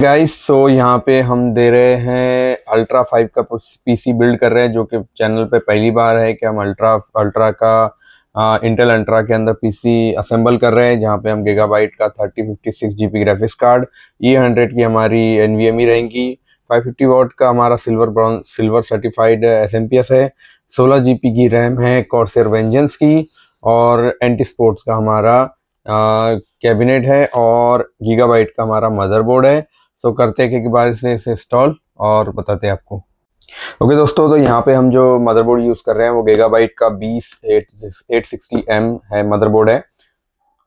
Guys, सो यहाँ पे हम दे रहे हैं अल्ट्रा 5 का पीसी बिल्ड कर रहे हैं, जो कि चैनल पे पहली बार है कि हम अल्ट्रा अल्ट्रा का इंटेल अल्ट्रा के अंदर पीसी असेंबल कर रहे हैं, जहाँ पे हम गीगाबाइट का 3056 जीबी ग्राफिक्स कार्ड, E100 की हमारी NVMe रहेंगी, 550 वॉट का हमारा सिल्वर सर्टिफाइड SMPS है, 16 जीबी की रैम है कॉर्सर वेंजेंस की, और एंटी स्पोर्ट्स का हमारा कैबिनेट है, और गीगाबाइट का हमारा मदरबोर्ड है। तो करते हैं कि बार से इसे इंस्टॉल और बताते हैं आपको। ओके दोस्तों, तो यहाँ पे हम जो मदरबोर्ड यूज़ कर रहे हैं वो गीगाबाइट का 860M है मदरबोर्ड है,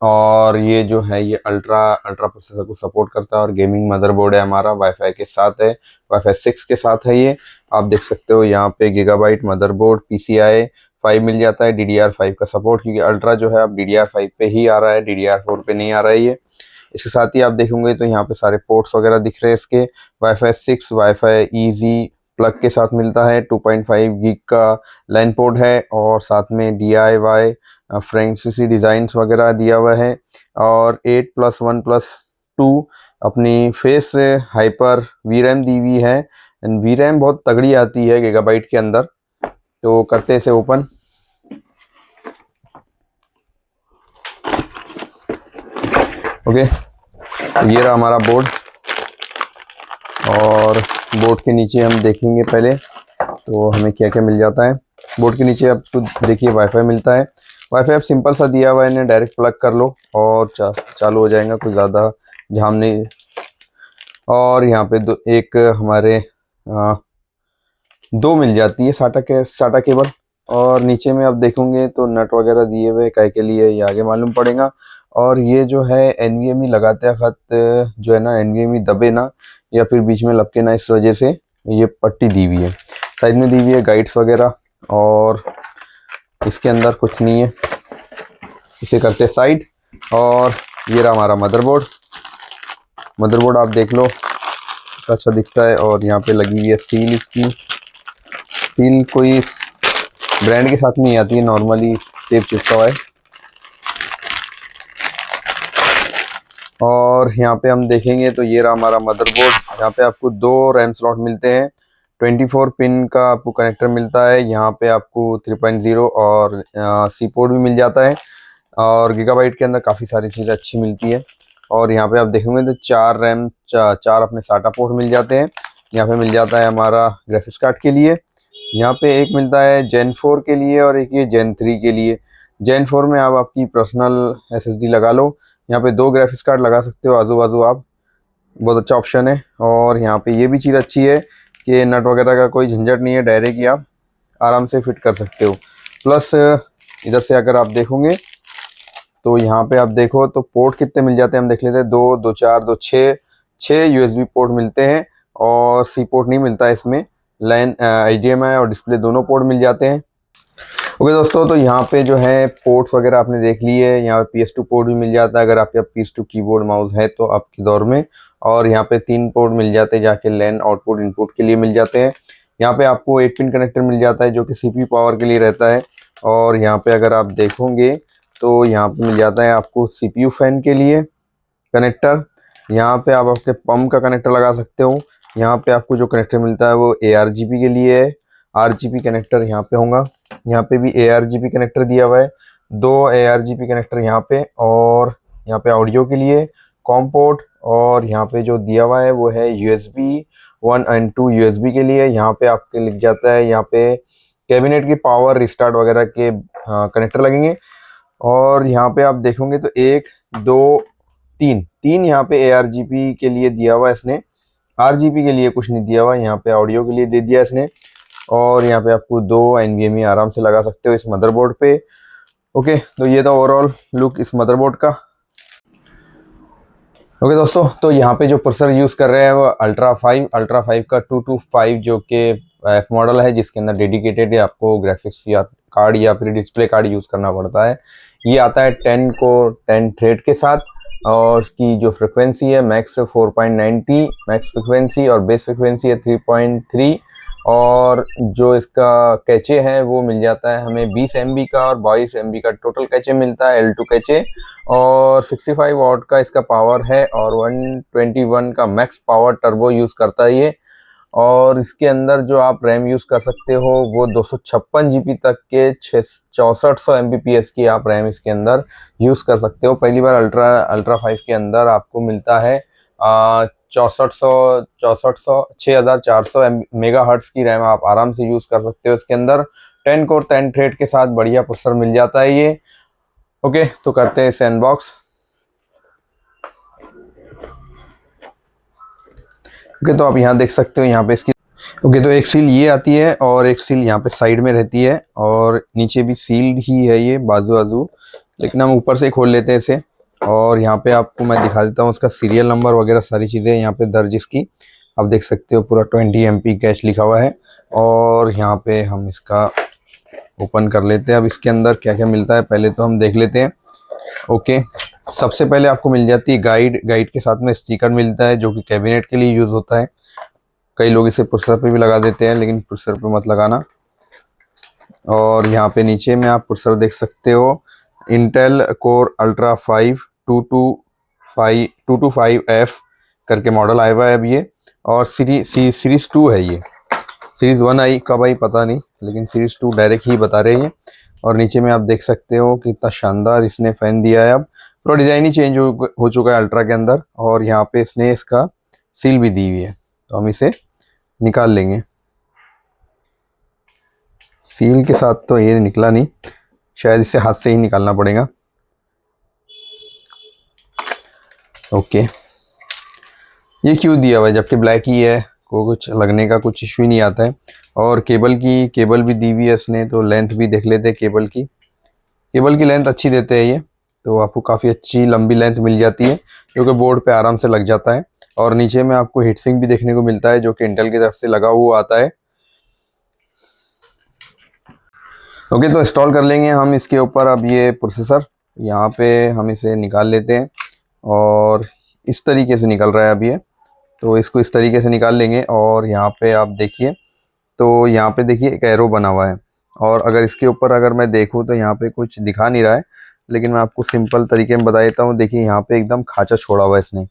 और ये जो है ये अल्ट्रा प्रोसेसर को सपोर्ट करता है, और गेमिंग मदरबोर्ड है हमारा, वाईफाई के साथ है, वाईफाई 6 के साथ है। ये आप देख सकते हो यहाँ पे गीगाबाइट मदरबोर्ड PCI 5 मिल जाता है, DDR5 का सपोर्ट, क्योंकि अल्ट्रा जो है अब DDR5 पे ही आ रहा है, DDR4 पे नहीं आ रहा है ये। इसके साथ ही आप देखेंगे तो यहाँ पे सारे पोर्ट्स वगैरह दिख रहे हैं इसके, वाईफाई 6 वाईफाई ईजी प्लग के साथ मिलता है, 2.5 गीग का लाइन पोर्ट है, और साथ में DIY फ्रेंचाइजी डिज़ाइंस वगैरह दिया हुआ है, और 8+1+2 अपनी फेस हाइपर वीरैम दी हुई है। वीरैम बहुत तगड़ी आती है गीगाबाइट के अंदर। तो करते हैं इसे ओपन। ओके, ये रहा हमारा बोर्ड, और बोर्ड के नीचे हम देखेंगे पहले तो हमें क्या क्या मिल जाता है। बोर्ड के नीचे आपको देखिए वाईफाई मिलता है। वाईफाई अब सिंपल सा दिया हुआ है, इन्हें डायरेक्ट प्लग कर लो और चालू हो जाएगा, कुछ ज़्यादा झाम नहीं। और यहाँ पे एक हमारे दो मिल जाती है साटा केबल, और नीचे में आप देखेंगे तो नट वगैरह दिए हुए काय के लिए, ये आगे मालूम पड़ेगा। और ये जो है NVMe लगाते वक्त जो है ना, NVMe दबे ना या फिर बीच में लपके ना, इस वजह से ये पट्टी दी हुई है, साइड में दी हुई है गाइड्स वगैरह, और इसके अंदर कुछ नहीं है। इसे करते साइड। और ये रहा हमारा मदरबोर्ड आप देख लो, अच्छा दिखता है, और यहाँ पे लगी हुई है सील। इसकी सील कोई ब्रांड के साथ नहीं आती है, नॉर्मली टेप चिपका हुआ है। और यहाँ पे हम देखेंगे तो ये रहा हमारा मदरबोर्ड। यहाँ पे आपको 2 रैम स्लॉट मिलते हैं, 24 पिन का आपको कनेक्टर मिलता है। यहाँ पे आपको 3.0 और सी पोर्ट भी मिल जाता है, और गीगाबाइट के अंदर काफ़ी सारी चीज़ें अच्छी मिलती है। और यहाँ पे आप देखेंगे तो 4 रैम 4 अपने साटा पोर्ट मिल जाते हैं। यहाँ पे मिल जाता है हमारा ग्राफिक्स कार्ड के लिए, यहाँ पे एक मिलता है Gen 4 के लिए, और एक ये Gen 3 के लिए। Gen 4 में आप आपकी पर्सनल SSD लगा लो, यहाँ पे 2 ग्राफिक्स कार्ड लगा सकते हो आजू बाजू आप, बहुत अच्छा ऑप्शन है। और यहाँ पे ये भी चीज़ अच्छी है कि नट वगैरह का कोई झंझट नहीं है, डायरेक्ट ही आप आराम से फिट कर सकते हो। प्लस इधर से अगर आप देखोगे तो यहाँ पे आप देखो तो पोर्ट कितने मिल जाते हैं, हम देख लेते हैं। 2 2 4 2 6 USB पोर्ट मिलते हैं, और सी पोर्ट नहीं मिलता है इसमें। लाइन HDMI और डिस्प्ले दोनों पोर्ट मिल जाते हैं। ओके दोस्तों, तो यहाँ पे जो है पोर्ट्स वगैरह आपने देख लिए। यहाँ पे PS2 पोर्ट भी मिल जाता है अगर आपके पास PS2 कीबोर्ड माउस है तो आपके दौर में, और यहाँ पे 3 पोर्ट मिल जाते हैं जाके LAN आउटपुट इनपुट के लिए मिल जाते हैं। यहाँ पे आपको 8 पिन कनेक्टर मिल जाता है जो कि CPU पावर के लिए रहता है। और यहाँ पे अगर आप देखोगे तो यहाँ पे मिल जाता है आपको CPU फैन के लिए कनेक्टर। यहाँ पे आप आपके पंप का कनेक्टर लगा सकते हो। यहाँ पे आपको जो कनेक्टर मिलता है वो ARGB के लिए है, RGB कनेक्टर यहाँ पे होगा। यहाँ पे भी ARGB कनेक्टर दिया हुआ है, 2 ARGB कनेक्टर यहाँ पे, और यहाँ पे ऑडियो के लिए कॉम पोर्ट। और यहाँ पे जो दिया हुआ है वो है USB 1 और 2 USB के लिए। यहाँ पे आपके लिख जाता है, यहाँ पे कैबिनेट की पावर रिस्टार्ट वगैरह के कनेक्टर लगेंगे। और यहाँ पे आप देखोगे तो 1 2 3 यहाँ पे ARGB के लिए दिया हुआ है इसने, RGB के लिए कुछ नहीं दिया हुआ। यहाँ पे ऑडियो के लिए दे दिया इसने। और यहाँ पे आपको 2 NVMe आराम से लगा सकते हो इस मदरबोर्ड पे। ओके, तो ये था ओवरऑल लुक इस मदरबोर्ड का। ओके दोस्तों, तो यहाँ पे जो प्रोसेसर यूज़ कर रहे हैं वो अल्ट्रा 5 का 225 जो कि F मॉडल है, जिसके अंदर डेडिकेटेड है आपको ग्राफिक्स या कार्ड या फिर डिस्प्ले कार्ड यूज़ करना पड़ता है। ये आता है 10 कोर 10 थ्रेड के साथ, और इसकी जो फ्रिक्वेंसी है मैक्स 4.90 मैक्स फ्रिक्वेंसी, और बेस फ्रिक्वेंसी है 3.3, और जो इसका कैचे है वो मिल जाता है हमें 20 MB का और 22 MB का टोटल कैचे मिलता है, L2 कैचे। और 65 वॉट का इसका पावर है और 121 का मैक्स पावर टर्बो यूज़ करता है ये। और इसके अंदर जो आप रैम यूज़ कर सकते हो वो 256 GB तक के 6400 Mbps की आप रैम इसके अंदर यूज़ कर सकते हो। पहली बार अल्ट्रा 5 के अंदर आपको मिलता है 6400 मेगा हर्ट्स की रैम आप आराम से यूज़ कर सकते हो। इसके अंदर 10 कोर 10 थ्रेड के साथ बढ़िया प्रोसेसर मिल जाता है ये। ओके, तो करते हैं इसे अनबॉक्स। ओके, तो आप यहाँ देख सकते हो यहाँ पे इसकी ओके, तो एक सील ये आती है और एक सील यहाँ पे साइड में रहती है और नीचे भी सील्ड ही है ये बाजू बाजू, लेकिन हम ऊपर से खोल लेते हैं इसे। और यहाँ पे आपको मैं दिखा देता हूँ उसका सीरियल नंबर वगैरह सारी चीज़ें यहाँ पे दर्ज इसकी आप देख सकते हो। पूरा 20 MP कैश लिखा हुआ है। और यहाँ पे हम इसका ओपन कर लेते हैं। अब इसके अंदर क्या क्या मिलता है पहले तो हम देख लेते हैं। ओके, सबसे पहले आपको मिल जाती है गाइड के साथ में स्टिकर मिलता है जो कि कैबिनेट के लिए यूज़ होता है। कई लोग इसे प्रोसेसर पे भी लगा देते हैं, लेकिन प्रोसेसर पे मत लगाना। और यहाँ पे नीचे में आप प्रोसेसर देख सकते हो, इंटेल कोर अल्ट्रा 5 225F करके मॉडल आया हुआ है अब ये। और सीरीज 2 है ये। सीरीज 1 आई कब आई पता नहीं, लेकिन सीरीज 2 डायरेक्ट ही बता रहे हैं। और नीचे में आप देख सकते हो कितना शानदार इसने फैन दिया है। अब पूरा डिज़ाइन ही चेंज हो चुका है अल्ट्रा के अंदर। और यहाँ पे इसने इसका सील भी दी हुई है, तो हम इसे निकाल लेंगे। सील के साथ तो ये निकला नहीं, शायद इसे हाथ से ही निकालना पड़ेगा। ओके, ये क्यों दिया हुआ है जबकि ब्लैक ही है, को कुछ लगने का कुछ इशू ही नहीं आता है। और केबल भी दी हुई है इसने, तो लेंथ भी देख लेते हैं। केबल की लेंथ अच्छी देते हैं ये, तो आपको काफ़ी अच्छी लंबी लेंथ मिल जाती है जो कि बोर्ड पे आराम से लग जाता है। और नीचे में आपको हीट सिंक भी देखने को मिलता है जो कि इंटेल की तरफ से लगा हुआ आता है। ओके, तो इंस्टॉल कर लेंगे हम इसके ऊपर अब ये प्रोसेसर। यहाँ पे हम इसे निकाल लेते हैं और इस तरीके से निकल रहा है अब ये, तो इसको इस तरीके से निकाल लेंगे। और यहाँ पे आप देखिए, तो यहाँ पे देखिए एक एरो बना हुआ है। और अगर इसके ऊपर अगर मैं देखूँ तो यहाँ पे कुछ दिखा नहीं रहा है, लेकिन मैं आपको सिंपल तरीके में बता देता हूँ। देखिए यहाँ पे एकदम खाँचा छोड़ा हुआ है इसने,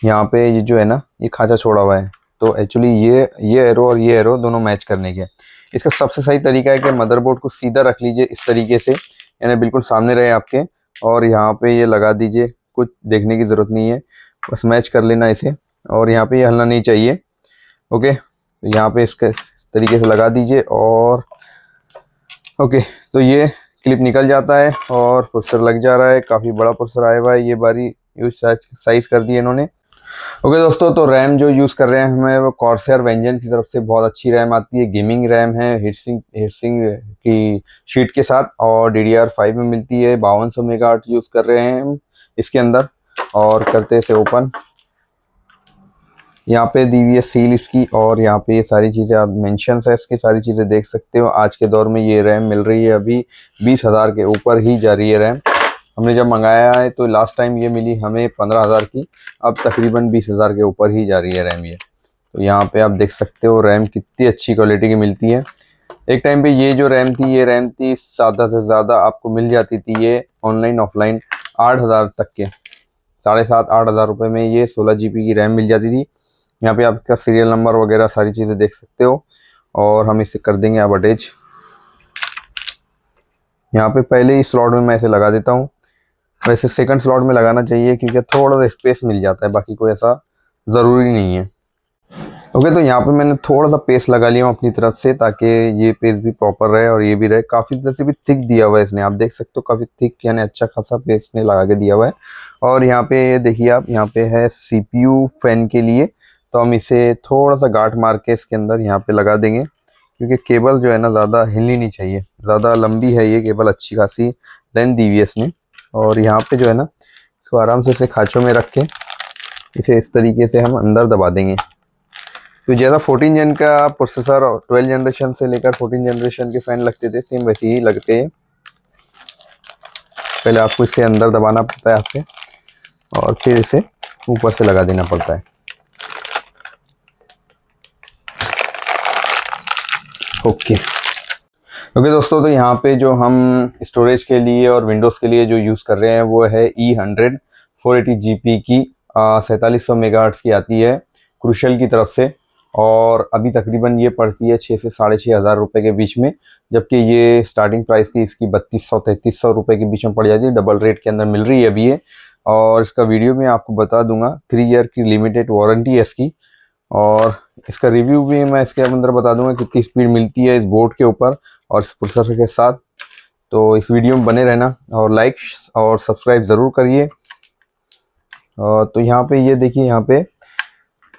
यहाँ पे ये जो है ना ये खाँचा छोड़ा हुआ है। तो एक्चुअली ये एरो और ये एरो दोनों मैच करने के। इसका सबसे सही तरीका है कि मदरबोर्ड को सीधा रख लीजिए इस तरीके से, यानी बिल्कुल सामने रहे आपके। और यहाँ पे ये लगा दीजिए, कुछ देखने की ज़रूरत नहीं है, बस मैच कर लेना इसे। और यहाँ पे ये हिलना नहीं चाहिए। ओके, तो यहाँ पे इसके इस तरीके से लगा दीजिए। और ओके, तो ये क्लिप निकल जाता है और प्रोसेसर लग जा रहा है। काफ़ी बड़ा प्रोसेसर आया हुआ है, ये बारी यूज साइज कर दिया इन्होंने। ओके दोस्तों, तो रैम जो यूज़ कर रहे हैं हमें वो कॉर्सर वेंजन की तरफ से बहुत अच्छी रैम आती है। गेमिंग रैम है, हीटसिंक की शीट के साथ। और DDR5 में मिलती है। 5200 मेगाहर्ट्ज़ यूज़ कर रहे हैं हम इसके अंदर। और करते इसे ओपन। यहाँ पे दी हुई है सील इसकी, और यहाँ पे ये सारी चीज़ें आप मेंशंस है इसकी, सारी चीज़ें देख सकते हो। आज के दौर में ये रैम मिल रही है अभी 20,000 के ऊपर ही जा रही है रैम। हमने जब मंगाया है तो लास्ट टाइम ये मिली हमें 15,000 की, अब तकरीबन 20,000 के ऊपर ही जा रही है रैम ये। तो यहाँ पे आप देख सकते हो रैम कितनी अच्छी क्वालिटी की मिलती है। एक टाइम पे ये जो रैम थी ये रैम थी ज़्यादा से ज़्यादा आपको मिल जाती थी ये ऑनलाइन ऑफलाइन 8,000 तक के, 7,500-8,000 रुपये में ये 16 GB की रैम मिल जाती थी। यहाँ पे आपका सीरियल नंबर वगैरह सारी चीज़ें देख सकते हो। और हम इसे कर देंगे अब अटैच। यहाँ पे पहले ही स्लॉट में मैं इसे लगा देता हूँ। वैसे सेकंड स्लॉट में लगाना चाहिए क्योंकि थोड़ा सा स्पेस मिल जाता है, बाकी कोई ऐसा ज़रूरी नहीं है। ओके, तो यहाँ पे मैंने थोड़ा सा पेस्ट लगा लिया हूँ अपनी तरफ से, ताकि ये पेस्ट भी प्रॉपर रहे और ये भी रहे। काफ़ी तरह से भी थिक दिया हुआ है इसने, आप देख सकते हो काफ़ी थिक, यानी अच्छा खासा पेस्ट ने लगा के दिया हुआ है। और यहाँ पे ये देखिए आप, यहाँ पे है CPU फैन के लिए, तो हम इसे थोड़ा सा गांठ मार के इसके अंदर यहाँ पे लगा देंगे, क्योंकि केबल जो है ना ज़्यादा हिलनी नहीं चाहिए। ज़्यादा लंबी है ये केबल, अच्छी खासी लेंथ दी हुई है इसने। और यहाँ पे जो है ना इसको आराम से इसे खाँचों में रख के इसे इस तरीके से हम अंदर दबा देंगे। तो जैसा 14 जन का प्रोसेसर और 12 जनरेशन से लेकर 14 जनरेशन के फ़ैन लगते थे, सेम वैसे ही लगते हैं। पहले आपको इसे अंदर दबाना पड़ता है हाथ से, और फिर इसे ऊपर से लगा देना पड़ता है। ओके ओके दोस्तों, तो यहाँ पे जो हम स्टोरेज के लिए और विंडोज़ के लिए जो यूज़ कर रहे हैं वो है E100 480 GB की 4700 मेगाहर्ट्ज़ की आती है क्रूशल की तरफ से। और अभी तकरीबन ये पड़ती है 6 से 6,500 रुपये के बीच में, जबकि ये स्टार्टिंग प्राइस थी इसकी 3200-3300 रुपये के बीच में पड़ जाती है। डबल रेट के अंदर मिल रही है अभी ये। और इसका वीडियो मैं आपको बता दूंगा, 3 ईयर की लिमिटेड वारंटी है इसकी। और इसका रिव्यू भी मैं इसके अंदर बता दूंगा कितनी स्पीड मिलती है इस बोर्ड के ऊपर और इस प्रोसेसर के साथ। तो इस वीडियो में बने रहना और लाइक और सब्सक्राइब ज़रूर करिए। तो यहाँ पे ये देखिए, यहाँ पे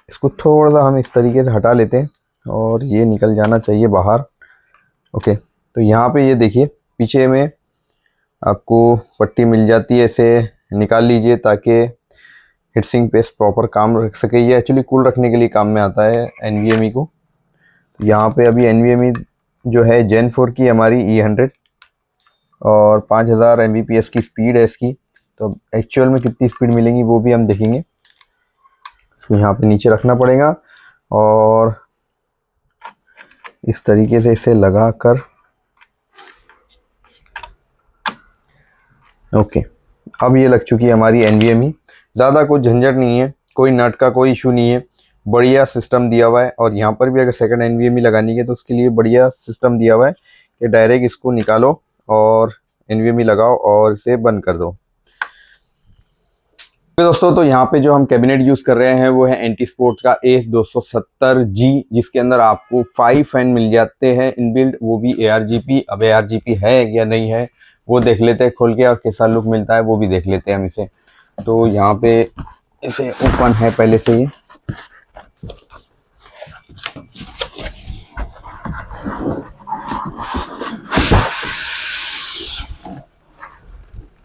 इसको थोड़ा सा हम इस तरीके से हटा लेते हैं और ये निकल जाना चाहिए बाहर। ओके, तो यहाँ पे ये देखिए पीछे में आपको पट्टी मिल जाती है, इसे निकाल लीजिए ताकि हीटसिंक पे प्रॉपर काम रख सके। ये एक्चुअली कूल रखने के लिए काम में आता है NVMe को। यहाँ पे अभी NVMe जो है Gen 4 की हमारी E100 और 5000 Mbps की स्पीड है इसकी। तो एक्चुअल में कितनी स्पीड मिलेंगी वो भी हम देखेंगे। इसको यहाँ पे नीचे रखना पड़ेगा और इस तरीके से इसे लगा कर, ओके, अब ये लग चुकी है हमारी NVMe। ज़्यादा कुछ झंझट नहीं है, कोई नट का कोई इशू नहीं है, बढ़िया सिस्टम दिया हुआ है। और यहाँ पर भी अगर सेकंड NVMe लगानी है तो उसके लिए बढ़िया सिस्टम दिया हुआ है कि डायरेक्ट इसको निकालो और NVMe लगाओ और इसे बंद कर दो। तो दोस्तों, तो यहाँ पे जो हम कैबिनेट यूज़ कर रहे हैं वो है एंटी स्पोर्ट्स का ACE270G, जिसके अंदर आपको 5 फैन मिल जाते हैं इनबिल्ट, वो भी ARGP। अब ARGP है या नहीं है वो देख लेते हैं खोल के, और कैसा लुक मिलता है वो भी देख लेते हैं हम इसे। तो यहाँ पे इसे ओपन है पहले से ही।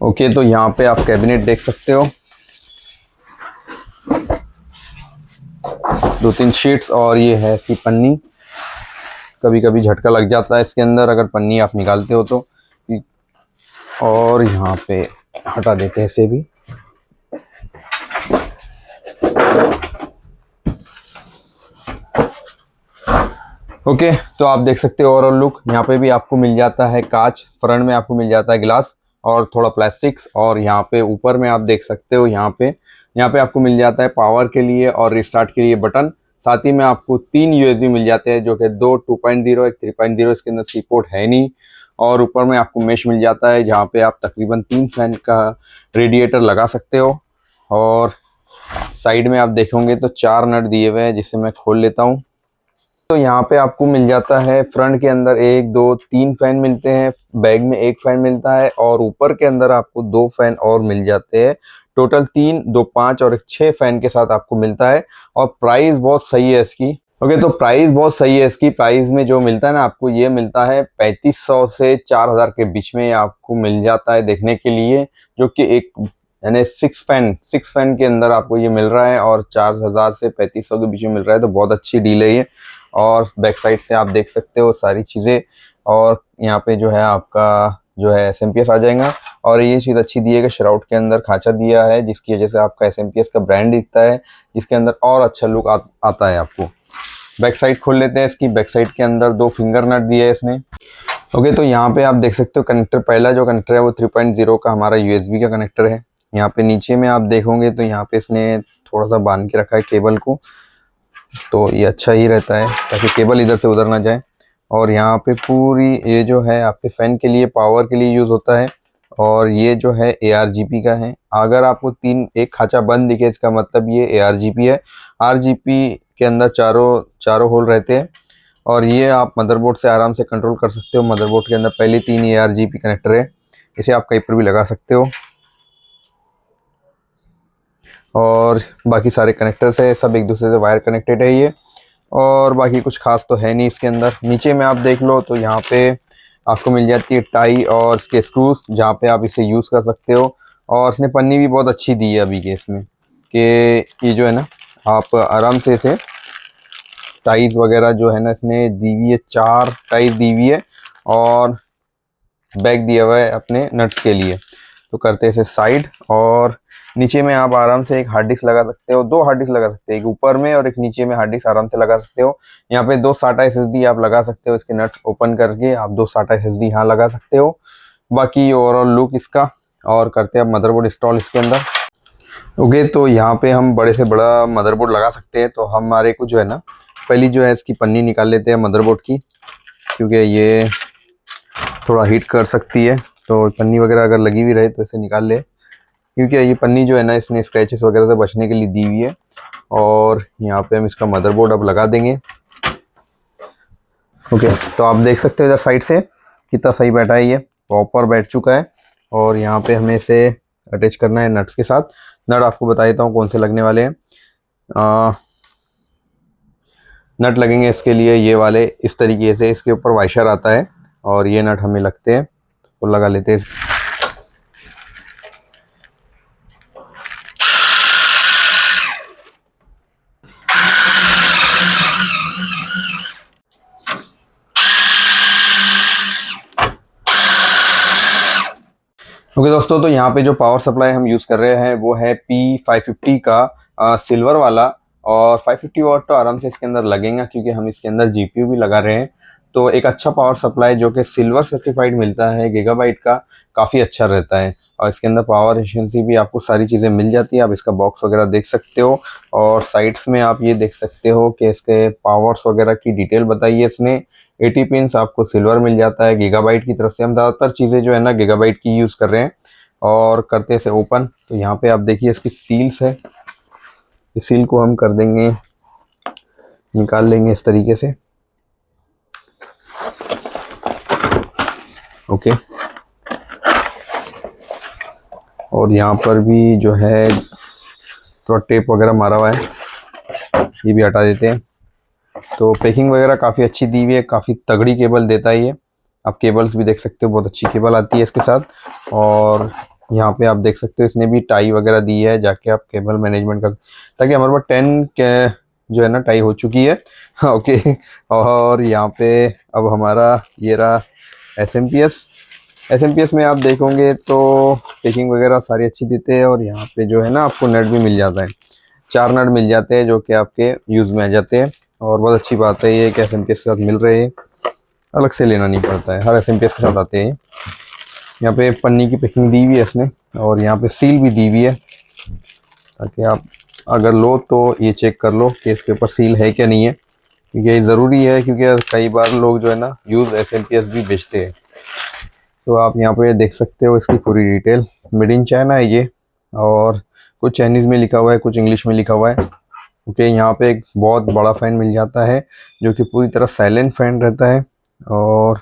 ओके, तो यहाँ पे आप कैबिनेट देख सकते हो, 2-3 शीट्स और ये है इसकी पन्नी। कभी कभी झटका लग जाता है इसके अंदर अगर पन्नी आप निकालते हो तो। और यहाँ पे हटा देते हैं इसे भी। ओके, तो आप देख सकते हो ओवरऑल लुक। यहाँ पे भी आपको मिल जाता है कांच, फ्रंट में आपको मिल जाता है ग्लास और थोड़ा प्लास्टिक्स। और यहाँ पे ऊपर में आप देख सकते हो, यहाँ पे आपको मिल जाता है पावर के लिए और रिस्टार्ट के लिए बटन। साथ ही में आपको 3 USB मिल जाते हैं, जो कि 2 2.0 एक 3.0। इसके अंदर सी पोर्ट है नहीं। और ऊपर में आपको मेश मिल जाता है जहाँ पे आप तकरीबन 3 फैन का रेडिएटर लगा सकते हो। और साइड में आप देखोगे तो 4 नट दिए हुए हैं, जिसे मैं खोल लेता हूँ। तो यहाँ पे आपको मिल जाता है फ्रंट के अंदर 1 2 3 फैन मिलते हैं, बैग में 1 फैन मिलता है और ऊपर के अंदर आपको 2 फैन और मिल जाते हैं। टोटल 3, 2 5 और 6 फैन के साथ आपको मिलता है। और प्राइस बहुत सही है इसकी। ओके, तो प्राइस बहुत सही है इसकी। प्राइस में जो मिलता है ना आपको, ये मिलता है 3500 से 4000 के बीच में आपको मिल जाता है देखने के लिए, जो कि एक यानी 6 फैन के अंदर आपको ये मिल रहा है और 4000 से 3500 के बीच में मिल रहा है। तो बहुत अच्छी डील है ये। और बैक साइड से आप देख सकते हो सारी चीज़ें। और यहाँ पे जो है आपका जो है SMPS आ जाएगा। और ये चीज़ अच्छी दी है कि श्राउड के अंदर खांचा दिया है, जिसकी वजह से आपका SMPS का ब्रांड दिखता है, जिसके अंदर और अच्छा लुक आता है आपको। बैक साइड खोल लेते हैं इसकी। बैक साइड के अंदर 2 फिंगर नट दिए है इसने। ओके, तो यहाँ पे आप देख सकते हो कनेक्टर, पहला जो कनेक्टर है वो 3.0 का हमारा USB का कनेक्टर है। यहाँ पे नीचे में आप देखोगे तो यहाँ पे इसने थोड़ा सा बांध के रखा है केबल को, तो ये अच्छा ही रहता है ताकि केबल इधर से उधर ना जाए। और यहाँ पे पूरी ये जो है आपके फ़ैन के लिए, पावर के लिए यूज़ होता है। और ये जो है ARGP का है। अगर आपको एक खांचा बंद दिखे, इसका मतलब ये ARGP है। RGP के अंदर चारों होल रहते हैं। और ये आप मदरबोर्ड से आराम से कंट्रोल कर सकते हो। मदरबोर्ड के अंदर पहले 3 ARGP कनेक्टर है, इसे आप कहीं पर भी लगा सकते हो। और बाकी सारे कनेक्टर्स है, सब एक दूसरे से वायर कनेक्टेड है ये। और बाकी कुछ खास तो है नहीं इसके अंदर। नीचे में आप देख लो तो यहाँ पे आपको मिल जाती है टाई और इसके स्क्रूज, जहाँ पे आप इसे यूज़ कर सकते हो। और इसने पन्नी भी बहुत अच्छी दी है अभी के इसमें, कि ये जो है ना आप आराम से इसे टाइज वगैरह जो है ना इसने दी हुई है, 4 टाइज दी हुई है और बैग दिया हुआ है अपने नट्स के लिए। तो करते हैं इसे साइड। और नीचे में आप आराम से एक हार्ड डिस्क लगा सकते हो, 2 हार्ड डिस्क लगा सकते हो, एक ऊपर में और एक नीचे में हार्ड डिस्क आराम से लगा सकते हो। यहाँ पे 2 SATA SSD आप लगा सकते हो, इसके नट ओपन करके आप 2 SATA SSD यहाँ लगा सकते हो। बाकी ओवरऑल लुक इसका। और करते हैं अब मदरबोर्ड इंस्टॉल इसके अंदर। ओके, तो यहाँ पे हम बड़े से बड़ा मदरबोर्ड लगा सकते हैं। तो हमारे को जो है ना, पहली जो है इसकी पन्नी निकाल लेते हैं मदरबोर्ड की, क्योंकि ये थोड़ा हीट कर सकती है। तो पन्नी वगैरह अगर लगी हुई रहे तो इसे निकाल ले, क्योंकि ये पन्नी जो है ना इसने स्क्रैचेस वगैरह से बचने के लिए दी हुई है। और यहाँ पे हम इसका मदरबोर्ड अब लगा देंगे। ओके, तो आप देख सकते हो इधर साइड से कितना सही बैठा है, ये प्रॉपर बैठ चुका है। और यहाँ पे हमें इसे अटैच करना है नट्स के साथ। नट आपको बता देता हूँ कौन से लगने वाले हैं। नट लगेंगे इसके लिए ये वाले, इस तरीके से इसके ऊपर वाइशर आता है और ये नट हमें लगते हैं, तो लगा लेते हैं। ओके दोस्तों, तो यहाँ पे जो पावर सप्लाई हम यूज़ कर रहे हैं वो है P550 का सिल्वर वाला। और 550 वाट तो आराम से इसके अंदर लगेगा, क्योंकि हम इसके अंदर GPU भी लगा रहे हैं। तो एक अच्छा पावर सप्लाई जो कि सिल्वर सर्टिफाइड मिलता है गीगाबाइट का, काफ़ी अच्छा रहता है। और इसके अंदर पावर एफिशिएंसी भी आपको सारी चीज़ें मिल जाती है। आप इसका बॉक्स वगैरह देख सकते हो, और साइड्स में आप ये देख सकते हो कि इसके पावर्स वगैरह की डिटेल बताई है इसने। 80 पिंस आपको सिल्वर मिल जाता है गीगाबाइट की तरफ से। हम ज़्यादातर चीज़ें जो है ना गीगाबाइट की यूज़ कर रहे हैं। और करते हैं इसे ओपन। तो यहाँ पे आप देखिए इसकी सील्स है, इस सील को हम कर देंगे, निकाल लेंगे इस तरीके से। ओके, और यहाँ पर भी जो है थोड़ा टेप वगैरह मारा हुआ है, ये भी हटा देते हैं। तो पैकिंग वगैरह काफ़ी अच्छी दी हुई है, काफ़ी तगड़ी केबल देता है ये। आप केबल्स भी देख सकते हो, बहुत अच्छी केबल आती है इसके साथ। और यहाँ पे आप देख सकते हो इसने भी टाई वगैरह दी है, जाके आप केबल मैनेजमेंट कर, ताकि हमारे पास 10 के जो है ना टाई हो चुकी है। ओके, और यहाँ पे अब हमारा ये रहा एस एम पी एस में आप देखोगे तो पैकिंग वगैरह सारी अच्छी देते हैं। और यहाँ पे जो है ना आपको नट भी मिल जाता है, 4 नट मिल जाते हैं जो कि आपके यूज़ में आ जाते हैं। और बहुत अच्छी बात है ये कि एस के साथ मिल रहे हैं, अलग से लेना नहीं पड़ता है, हर एस के साथ आते हैं। यहाँ पे पन्नी की पैकिंग दी हुई है इसने, और यहाँ पे सील भी दी हुई है, ताकि आप अगर लो तो ये चेक कर लो कि इसके ऊपर सील है क्या नहीं है, क्योंकि ये ज़रूरी है। क्योंकि कई बार लोग जो है ना यूज़ एस भी बेचते हैं। तो आप यहाँ पे देख सकते हो इसकी पूरी डिटेल। मेड इन चाइना है ये, और कुछ चाइनीज़ में लिखा हुआ है, कुछ इंग्लिश में लिखा हुआ है। ओके, यहाँ पे एक बहुत बड़ा फ़ैन मिल जाता है जो कि पूरी तरह साइलेंट फ़ैन रहता है। और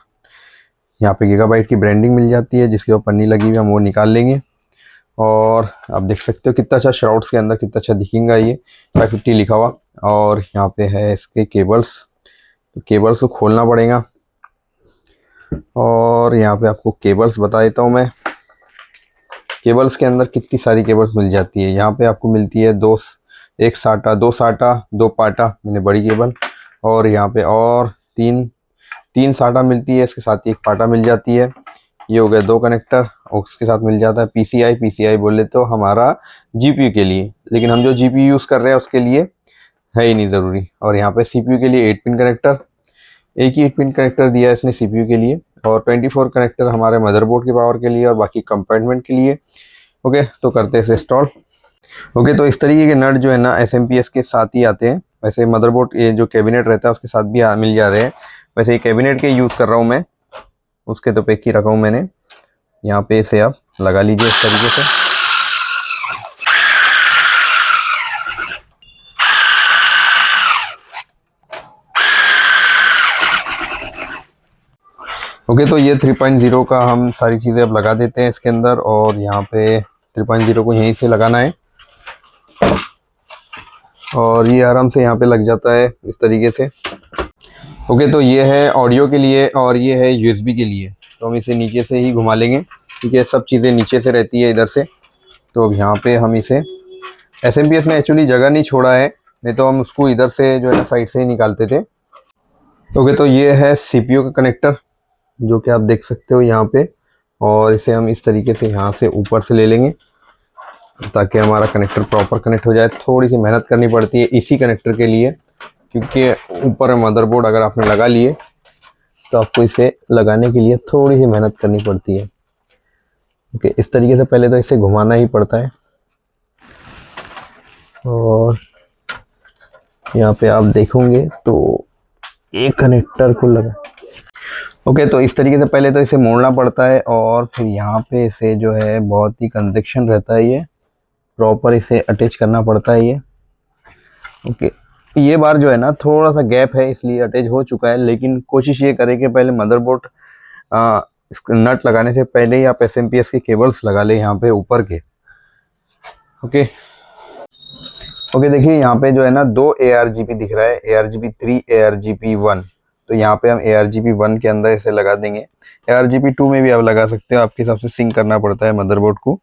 यहाँ पे गीगाबाइट की ब्रांडिंग मिल जाती है, जिसके ऊपर पन्नी लगी हुई है, हम वो निकाल लेंगे। और आप देख सकते हो कितना अच्छा श्राउड्स के अंदर कितना अच्छा दिखेगा ये 550 लिखा हुआ। और यहाँ पे है इसके केबल्स, तो केबल्स को खोलना पड़ेगा। और यहाँ पे आपको केबल्स बता देता हूँ मैं, केबल्स के अंदर कितनी सारी केबल्स मिल जाती है। यहाँ पे आपको मिलती है दो SATA, 2 SATA, 2 पाटा, मैंने बड़ी केबल। और यहाँ पे और तीन SATA मिलती है, इसके साथ ही एक पाटा मिल जाती है। ये हो गए 2 कनेक्टर, और उसके साथ मिल जाता है PCI बोले तो हमारा GPU के लिए, लेकिन हम जो GPU यूज़ कर रहे हैं उसके लिए है ही नहीं ज़रूरी। और यहाँ पे CPU के लिए 8 पिन कनेक्टर, एक ही 8 पिन कनेक्टर दिया है इसने CPU के लिए, और 24 कनेक्टर हमारे मदरबोर्ड के पावर के लिए और बाकी कंपार्टमेंट के लिए। ओके, तो करते हैं इसे इंस्टॉल। ओके, तो इस तरीके के नट जो है ना SMP के साथ ही आते हैं। वैसे मदरबोर्ड ये जो कैबिनेट रहता है उसके साथ भी मिल जा रहे हैं। वैसे ये कैबिनेट के यूज़ कर रहा हूँ मैं, उसके तो पैक ही रखा हूँ मैंने। यहाँ पे इसे आप लगा लीजिए इस तरीके से। ओके, तो ये 3.0 का हम सारी चीज़ें अब लगा देते हैं इसके अंदर। और यहाँ पे 3.0 को यहीं से लगाना है, और ये आराम से यहाँ पे लग जाता है इस तरीके से। ओके, तो ये है ऑडियो के लिए और ये है USB के लिए। तो हम इसे नीचे से ही घुमा लेंगे, क्योंकि सब चीज़ें नीचे से रहती है इधर से। तो अब यहाँ पे हम इसे SMP ने एक्चुअली जगह नहीं छोड़ा है, नहीं तो हम उसको इधर से जो है ना साइड से ही निकालते थे। ओके, तो ये है CPU का कनेक्टर, जो कि आप देख सकते हो यहाँ पे। और इसे हम इस तरीके से यहाँ से ऊपर से ले लेंगे ताकि हमारा कनेक्टर प्रॉपर कनेक्ट हो जाए। थोड़ी सी मेहनत करनी पड़ती है इसी कनेक्टर के लिए, क्योंकि ऊपर मदरबोर्ड अगर आपने लगा लिए तो आपको इसे लगाने के लिए थोड़ी सी मेहनत करनी पड़ती है। ओके, इस तरीके से पहले तो इसे घुमाना ही पड़ता है। और यहाँ पे आप देखोगे तो एक कनेक्टर को लगा। ओके, तो इस तरीके से पहले तो इसे मोड़ना पड़ता है और फिर यहाँ पे इसे जो है बहुत ही कंजक्शन रहता है, ये प्रॉपर इसे अटैच करना पड़ता है ये। ओके, ये बार जो है ना थोड़ा सा गैप है इसलिए अटैच हो चुका है, लेकिन कोशिश ये करें कि पहले मदरबोर्ड नट लगाने से पहले ही आप एसएमपीएस के केबल्स लगा लें यहाँ पे ऊपर के। ओके ओके, देखिए यहाँ पे जो है ना दो ARGB दिख रहा है, ARGB 3, ARGB 1। तो यहाँ पे हम ARGB 1 के अंदर इसे लगा देंगे। ARGB 2 में भी आप लगा सकते हो, आपके हिसाब से सिंक करना पड़ता है मदरबोर्ड को,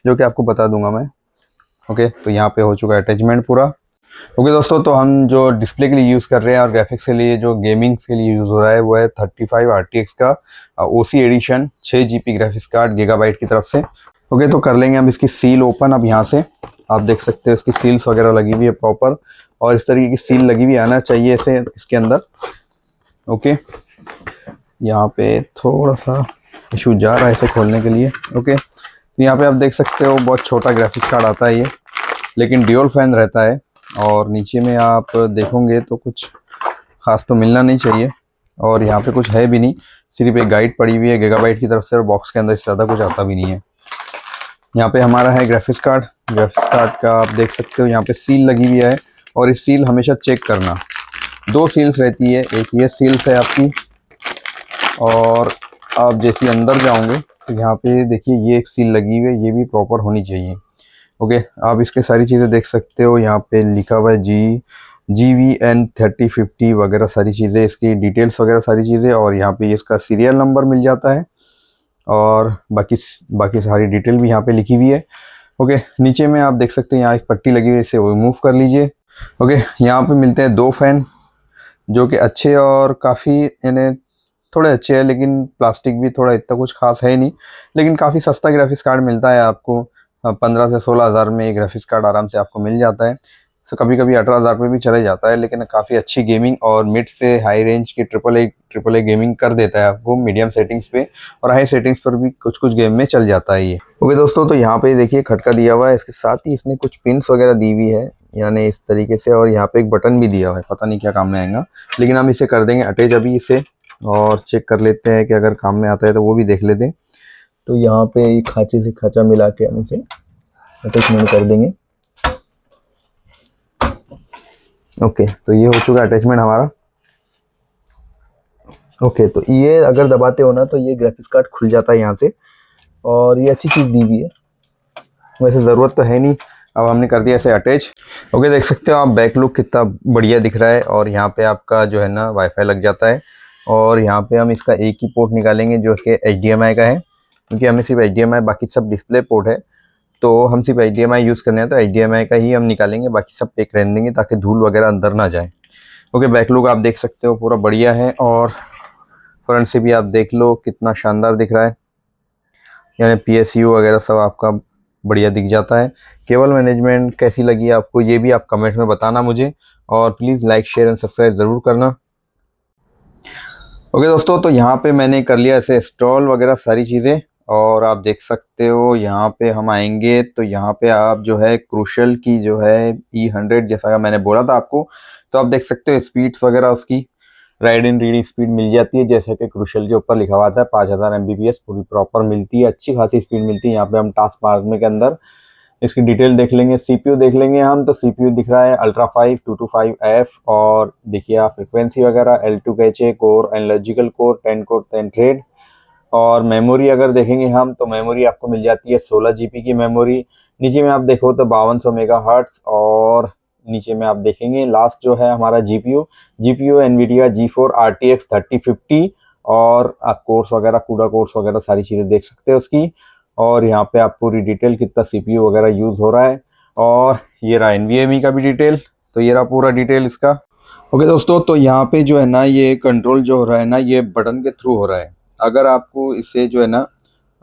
जो कि आपको बता दूंगा मैं। ओके, तो यहाँ पे हो चुका है अटैचमेंट पूरा। ओके दोस्तों, तो हम जो डिस्प्ले के लिए यूज़ कर रहे हैं और ग्राफिक्स के लिए जो गेमिंग्स के लिए यूज़ हो रहा है वो है 35 RTX का OC edition 6GB graphics card Gigabyte की तरफ से। ओके, तो कर लेंगे हम इसकी सील ओपन। अब यहाँ से आप देख सकते हो इसकी सील्स वगैरह लगी हुई है प्रॉपर, और इस तरीके की सील लगी हुई आना चाहिए इसे इसके अंदर। ओके, यहाँ पे थोड़ा सा इशू जा रहा है इसे खोलने के लिए। ओके, तो यहाँ पे आप देख सकते हो बहुत छोटा ग्राफिक्स कार्ड आता है ये, लेकिन ड्यूल फैन रहता है। और नीचे में आप देखोगे तो कुछ खास तो मिलना नहीं चाहिए, और यहाँ पे कुछ है भी नहीं, सिर्फ एक गाइड पड़ी हुई है गीगाबाइट की तरफ से, और बॉक्स के अंदर इससे ज़्यादा कुछ आता भी नहीं है। यहाँ पे हमारा है ग्राफिक्स कार्ड का आप देख सकते हो यहाँ पे सील लगी हुई है, और इस सील हमेशा चेक करना। दो सील्स रहती है, एक ये सील्स है आपकी, और आप जैसे अंदर जाओगे तो यहाँ पे देखिए ये एक सील लगी हुई है, ये भी प्रॉपर होनी चाहिए। ओके, आप इसके सारी चीज़ें देख सकते हो, यहाँ पे लिखा हुआ है GVN 3050 वगैरह सारी चीज़ें, इसकी डिटेल्स वगैरह सारी चीज़ें, और यहाँ पे इसका सीरियल नंबर मिल जाता है, और बाकी सारी डिटेल भी यहाँ पे लिखी हुई है। ओके, नीचे में आप देख सकते हैं यहाँ एक पट्टी लगी हुई है, इसे रिमूव कर लीजिए। ओके, यहाँ पे मिलते हैं दो फैन जो कि अच्छे और काफ़ी यानी थोड़े अच्छे हैं, लेकिन प्लास्टिक भी थोड़ा इतना कुछ खास है नहीं, लेकिन काफ़ी सस्ता ग्राफिक्स कार्ड मिलता है आपको। 15 से 16 हज़ार में ये ग्राफिक्स कार्ड आराम से आपको मिल जाता है। तो कभी कभी 18 हज़ार पे भी चले जाता है, लेकिन काफ़ी अच्छी गेमिंग और मिड से हाई रेंज की ट्रिपल ए गेमिंग कर देता है आपको मीडियम सेटिंग्स पे, और हाई सेटिंग्स पर भी कुछ कुछ गेम में चल जाता है ये। ओके दोस्तों, तो यहाँ पे देखिए खटका दिया हुआ है, इसके साथ ही इसने कुछ पिन्स वगैरह दी हुई है यानी इस तरीके से, और यहाँ पे एक बटन भी दिया हुआ है, पता नहीं क्या काम में आएगा, लेकिन हम इसे कर देंगे अटैच अभी इसे, और चेक कर लेते हैं कि अगर काम में आता है तो वो भी देख लेते हैं। तो यहाँ पे एक खाँचे से खाँचा मिला के हम इसे अटैचमेंट कर देंगे। ओके, तो ये हो चुका अटैचमेंट हमारा। ओके, तो ये अगर दबाते हो ना तो ये ग्राफिक्स कार्ड खुल जाता है यहाँ से, और ये अच्छी चीज़ दी हुई है, वैसे ज़रूरत तो है नहीं, अब हमने कर दिया इसे अटैच। ओके, देख सकते हो आप बैक लुक कितना बढ़िया दिख रहा है, और यहाँ पे आपका जो है ना वाईफाई लग जाता है, और यहाँ पे हम इसका एक ही पोर्ट निकालेंगे जो कि HDMI का है, क्योंकि हमें सिर्फ HDMI, बाकी सब डिस्प्ले पोर्ट है, तो हम सिर्फ HDMI यूज़ करने हैं तो HDMI का ही हम निकालेंगे, बाकी सब पेक रहने देंगे ताकि धूल वगैरह अंदर ना जाए। ओके, बैक लुक आप देख सकते हो पूरा बढ़िया है, और फ्रंट से भी आप देख लो कितना शानदार दिख रहा है, यानी PSU वगैरह सब आपका बढ़िया दिख जाता है। केबल मैनेजमेंट कैसी लगी आपको ये भी आप कमेंट में बताना मुझे, और please like share and subscribe ज़रूर करना। ओके दोस्तों, तो यहाँ पे मैंने कर लिया ऐसे इंस्टॉल वगैरह सारी चीज़ें, और आप देख सकते हो यहाँ पे हम आएंगे तो यहाँ पे आप जो है क्रूशल की जो है E100 जैसा मैंने बोला था आपको, तो आप देख सकते हो स्पीड्स वगैरह उसकी राइड एंड रीडिंग स्पीड मिल जाती है, जैसे कि क्रूशल के ऊपर लिखा हुआ था 5000 MBPS पूरी प्रॉपर मिलती है, अच्छी खासी स्पीड मिलती है। यहाँ पे हम टास्क मारने के अंदर इसकी डिटेल देख लेंगे, CPU देख लेंगे हम, तो CPU दिख रहा है अल्ट्रा 5 225F, और देखिए आप फ्रिक्वेंसी वगैरह L2 cache core analogical core 10 core 10 thread, और मेमोरी अगर देखेंगे हम तो मेमोरी आपको मिल जाती है 16 GB की मेमोरी। नीचे में आप देखो तो 5200 मेगाहर्ट्ज, और नीचे में आप देखेंगे लास्ट जो है हमारा GPU NVIDIA G4 RTX 3050, और आप कोर्स वगैरह कूडा कोर्स वगैरह सारी चीज़ें देख सकते हो उसकी, और यहाँ पे आप पूरी डिटेल कितना CPU वगैरह यूज़ हो रहा है, और ये रहा NVMe का भी डिटेल, तो ये रहा पूरा डिटेल इसका। ओके दोस्तों, तो यहाँ पे जो है ना ये कंट्रोल जो हो रहा है ना ये बटन के थ्रू हो रहा है। अगर आपको इसे जो है ना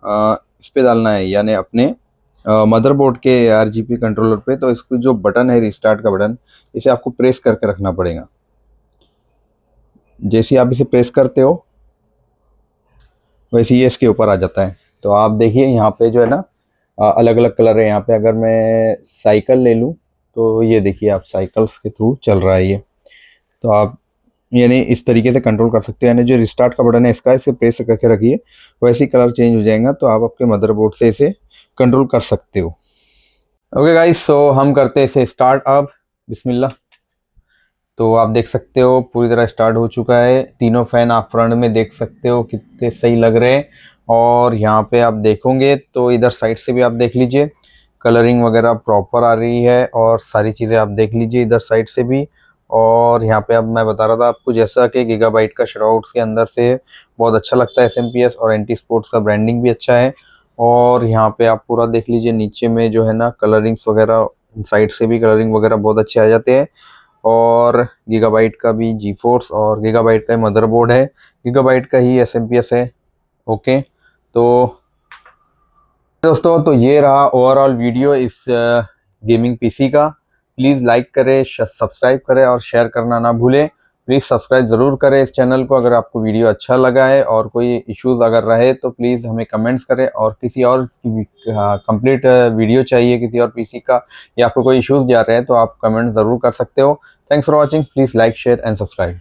इस पे डालना है, यानी अपने मदरबोर्ड के आरजीबी कंट्रोलर पे। तो इसको जो बटन है रिस्टार्ट का बटन, इसे आपको प्रेस करके रखना पड़ेगा। जैसे आप इसे प्रेस करते हो वैसे ये इसके ऊपर आ जाता है। तो आप देखिए यहाँ पे जो है ना अलग अलग कलर है। यहाँ पे अगर मैं साइकिल ले लूँ तो ये देखिए आप साइकिल्स के थ्रू चल रहा है ये। तो आप यानी इस तरीके से कंट्रोल कर सकते हैं। यानी जो रिस्टार्ट का बटन है इसका, इसे प्रेस करके रखिए, वैसे ही कलर चेंज हो जाएगा। तो आप आपके मदरबोर्ड से इसे कंट्रोल कर सकते हो। ओके गाइस, सो हम करते हैं इसे स्टार्ट अब। बिस्मिल्लाह। तो आप देख सकते हो पूरी तरह स्टार्ट हो चुका है। तीनों फैन आप फ्रंट में देख सकते हो कितने सही लग रहे हैं। और यहाँ पे आप देखोगे तो इधर साइड से भी आप देख लीजिए, कलरिंग वगैरह प्रॉपर आ रही है। और सारी चीज़ें आप देख लीजिए इधर साइड से भी। और यहाँ पे अब मैं बता रहा था आपको, जैसा कि गीगाबाइट का शराउट्स के अंदर से बहुत अच्छा लगता है SMPS, और एंटी स्पोर्ट्स का ब्रांडिंग भी अच्छा है। और यहाँ पे आप पूरा देख लीजिए, नीचे में जो है ना कलरिंग्स वगैरह, साइड से भी कलरिंग वगैरह बहुत अच्छे आ जाते हैं। और गीगाबाइट का भी जी फोर्स, और गीगाबाइट का मदरबोर्ड है, गीगाबाइट का ही SMPS है। ओके, तो दोस्तों, तो ये रहा ओवरऑल वीडियो इस गेमिंग पीसी का। प्लीज़ लाइक करें, सब्सक्राइब करें और शेयर करना ना भूलें। प्लीज़ सब्सक्राइब ज़रूर करें इस चैनल को अगर आपको वीडियो अच्छा लगा है। और कोई इश्यूज़ अगर रहे तो प्लीज़ हमें कमेंट्स करें। और किसी और कंप्लीट वीडियो चाहिए किसी और पीसी का, या आपको कोई इश्यूज़ जा रहे हैं तो आप कमेंट ज़रूर कर सकते हो। Thanks for watching. Please like, share and subscribe.